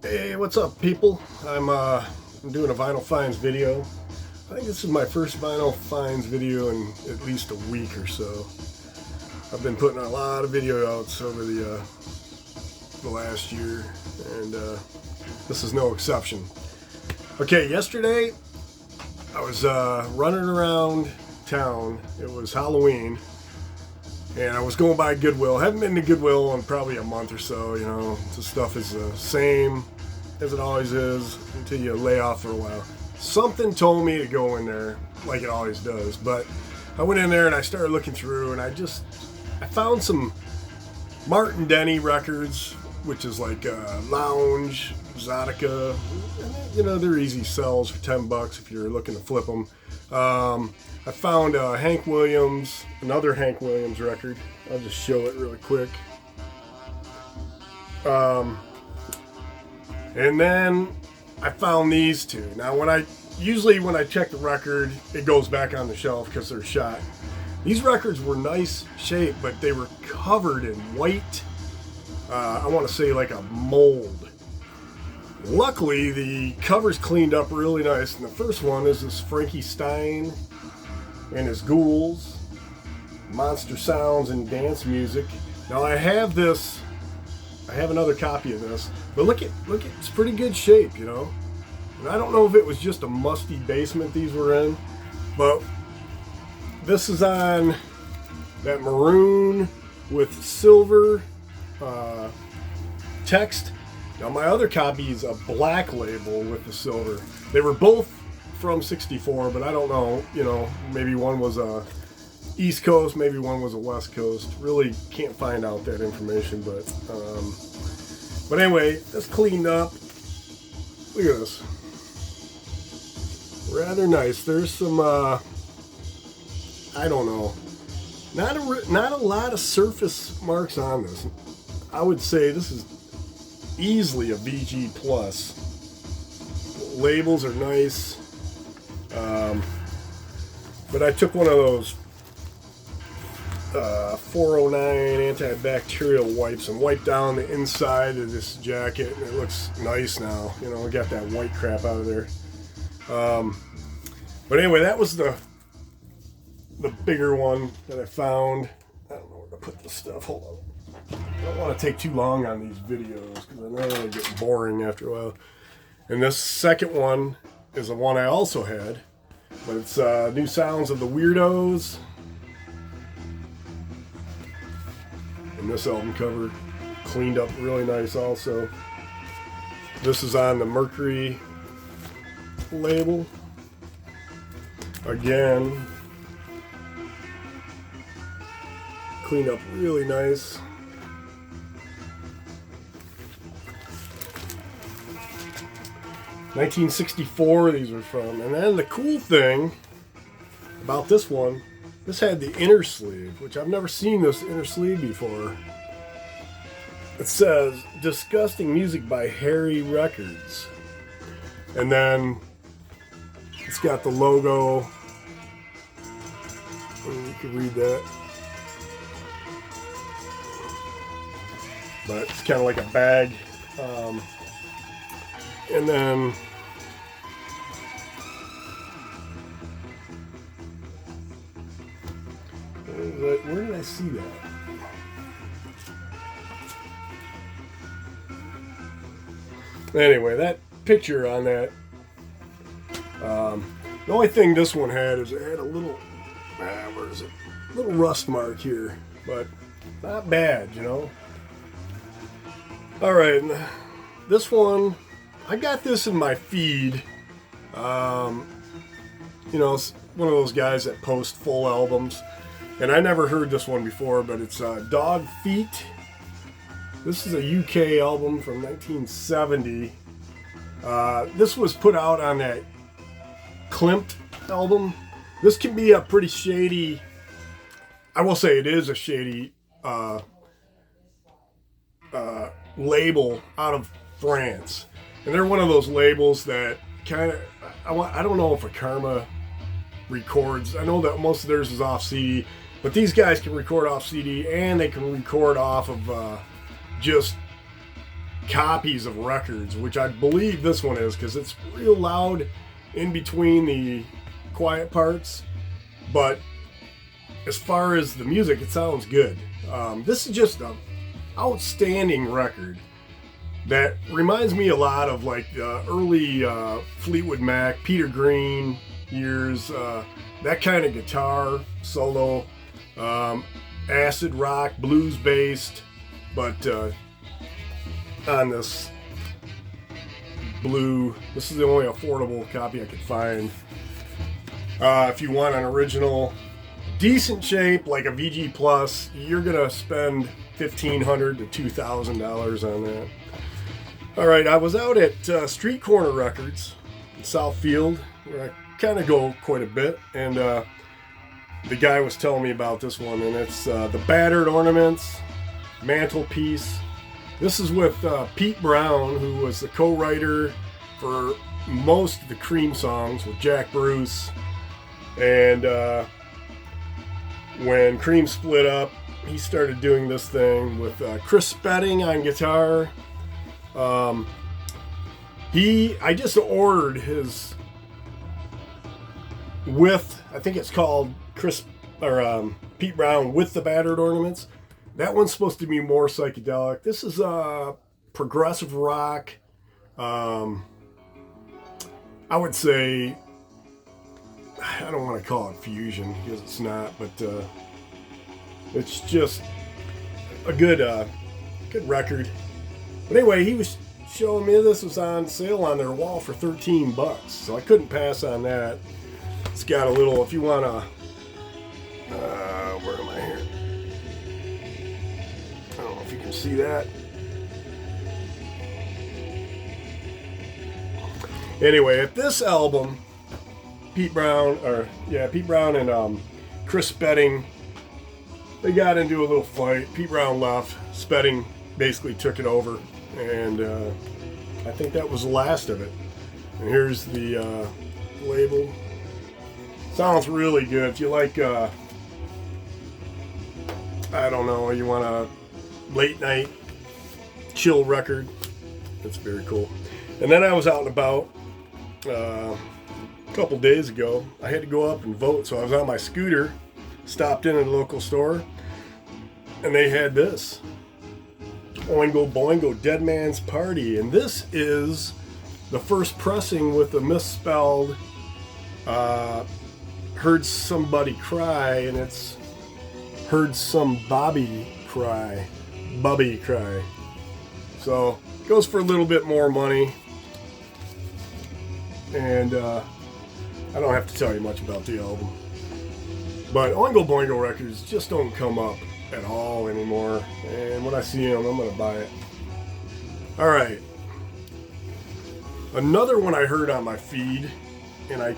Hey, what's up, people? I'm doing a vinyl finds video. I think this is my first vinyl finds video in at least a week or so. I've been putting a lot of video outs over the last year, and this is no exception. Okay, yesterday I was running around town. It was Halloween, and I was going by Goodwill. Haven't been to Goodwill in probably a month or so. You know, the stuff is the same as it always is until you lay off for a while. Something told me to go in there like it always does, but I went in there and I started looking through, and I found some Martin Denny records, which is like lounge, exotica. You know, they're easy sells for $10 if you're looking to flip them. I found Hank Williams, another Hank Williams record. I'll just show it really quick. And then I found these two. Now, when I check the record, it goes back on the shelf because they're shot. These records were nice shape, but they were covered in white, I want to say like a mold. Luckily, the cover's cleaned up really nice, and the first one is this Frankie Stein and his Ghouls, Monster Sounds and Dance Music. Now I have another copy of this, but look at it's pretty good shape, you know. And I don't know if it was just a musty basement these were in, but this is on that maroon with silver text. Now my other copy is a black label with the silver. They were both from '64, but I don't know, you know, maybe one was a East Coast, maybe one was a West Coast. Really can't find out that information, but anyway, that's cleaned up. Look at this. Rather nice. There's some I don't know, not a lot of surface marks on this. I would say this is easily a VG plus. Labels are nice, but I took one of those 409 antibacterial wipes and wiped down the inside of this jacket, and it looks nice now. You know, I got that white crap out of there. But anyway, that was the bigger one that I found. I don't know where to put the stuff. Hold on. I don't want to take too long on these videos because I know they get boring after a while. And this second one is the one I also had, but it's New Sounds of the Weirdos. And this album cover cleaned up really nice also. This is on the Mercury label. Again, cleaned up really nice. '64 these were from. And then the cool thing about this one, this had the inner sleeve, which I've never seen this inner sleeve before. It says, Disgusting Music by Harry Records. And then it's got the logo. You can read that. But it's kind of like a bag. And then where did I see that? Anyway, that picture on that. The only thing this one had is it had a little, where is it? A little rust mark here, but not bad, you know. All right, this one, I got this in my feed. You know, it's one of those guys that post full albums, and I never heard this one before, but it's Dog Feet. This is a UK album from 1970. This was put out on that Klimt album. This can be a pretty shady, I will say it is a shady label out of France. And they're one of those labels that kind of, I don't know if a Karma records. I know that most of theirs is off CD, but these guys can record off CD and they can record off of just copies of records, which I believe this one is, because it's real loud in between the quiet parts. But as far as the music, it sounds good. This is just an outstanding record that reminds me a lot of like the early Fleetwood Mac, Peter Green years, that kind of guitar solo, acid rock, blues based, but on this blue. This is the only affordable copy I could find. If you want an original, decent shape like a VG Plus, you're gonna spend $1,500 to $2,000 on that. All right, I was out at Street Corner Records in Southfield, where I kind of go quite a bit, and the guy was telling me about this one, and it's the Battered Ornaments Mantelpiece. This is with Pete Brown, who was the co-writer for most of the Cream songs with Jack Bruce. And when Cream split up, he started doing this thing with Chris Spedding on guitar. I just ordered his with, I think it's called Pete Brown with the Battered Ornaments. That one's supposed to be more psychedelic. This is progressive rock. I would say, I don't want to call it fusion because it's not, but it's just a good record. But anyway, he was showing me this was on sale on their wall for $13, so I couldn't pass on that. It's got a little, if you want to, where am I here? I don't know if you can see that. Anyway, at this album, Pete Brown and Chris Spedding, they got into a little fight. Pete Brown left. Spedding basically took it over, and I think that was the last of it. And here's the label. Sounds really good. If you like, I don't know, you want a late night chill record, it's very cool. And then I was out and about a couple days ago. I had to go up and vote, so I was on my scooter, stopped in at a local store, and they had this Oingo Boingo Dead Man's Party, and this is the first pressing with the misspelled Heard Somebody Cry, and it's Heard Some Bobby Cry. So it goes for a little bit more money, and I don't have to tell you much about the album. But Oingo Boingo records just don't come up at all anymore, and when I see them, I'm gonna buy it. All right, another one I heard on my feed, and I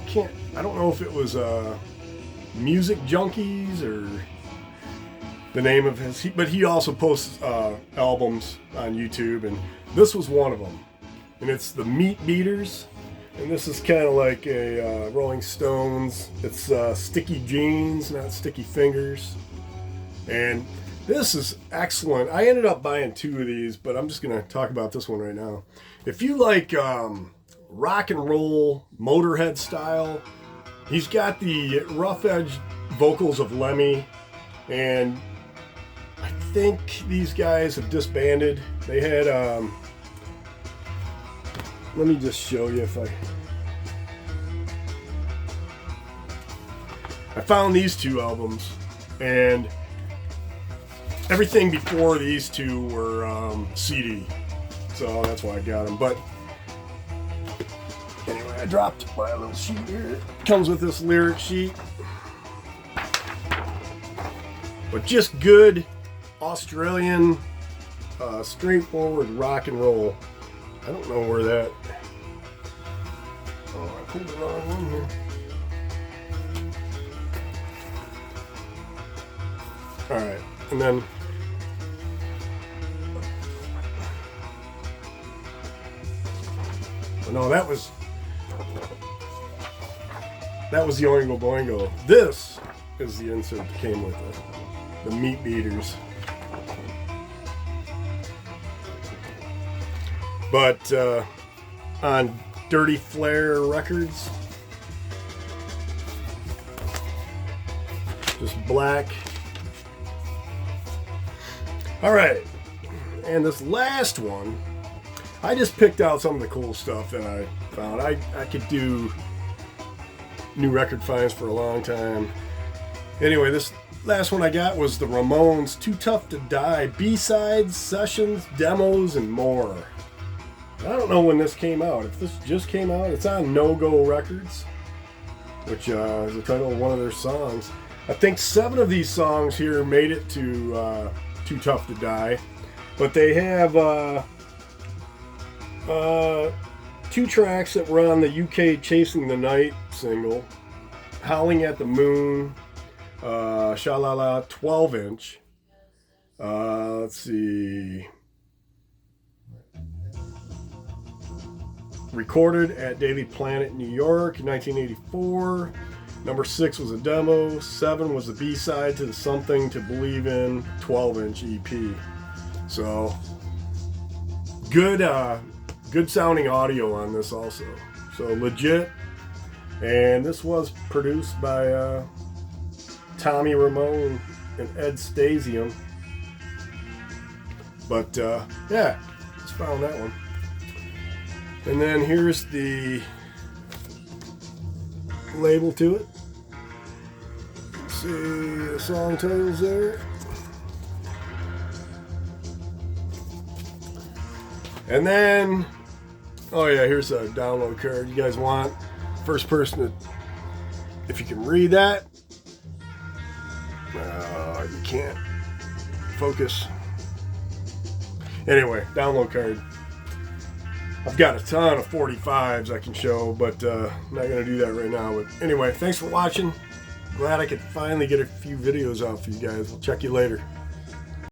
don't know if it was Music Junkies or the name of his, but he also posts albums on YouTube, and this was one of them, and it's the Meatbeaters, and this is kind of like a Rolling Stones. It's Sticky Jeans, not Sticky Fingers, and this is excellent. I ended up buying two of these, but I'm just gonna talk about this one right now. If you like rock and roll Motorhead style, he's got the rough edge vocals of Lemmy, and I think these guys have disbanded. They had let me just show you if I found these two albums, and everything before these two were CD, so that's why I got them. But anyway, I dropped my little sheet here. It comes with this lyric sheet, but just good Australian straightforward rock and roll. I don't know where that, oh, I pulled the wrong one here. Alright, and then no, that was the Oingo Boingo. This is the insert that came with it, the Meatbeaters. But on Dirty Flair Records, just black. All right, and this last one, I just picked out some of the cool stuff that I found. I could do new record finds for a long time. Anyway, this last one I got was the Ramones' Too Tough to Die B-sides, sessions, demos, and more. I don't know when this came out. If this just came out, it's on No Go Records, which is the title of one of their songs. I think 7 of these songs here made it to Too Tough to Die, but they have 2 tracks that were on the UK Chasing the Night single, Howling at the Moon, Sha-La-La 12-inch. Let's see. Recorded at Daily Planet, New York in 1984. Number 6 was a demo. 7 was the B-side to the Something to Believe In 12-inch EP. So, good sounding audio on this also. So legit. And this was produced by Tommy Ramon and Ed Stasium. But yeah, just found that one. And then here's the label to it. Let's see the song titles there. And then, oh yeah, here's a download card. You guys want first person to, if you can read that. You can't focus. Anyway, download card. I've got a ton of 45s I can show, but I'm not going to do that right now. But anyway, thanks for watching. Glad I could finally get a few videos out for you guys. I'll check you later.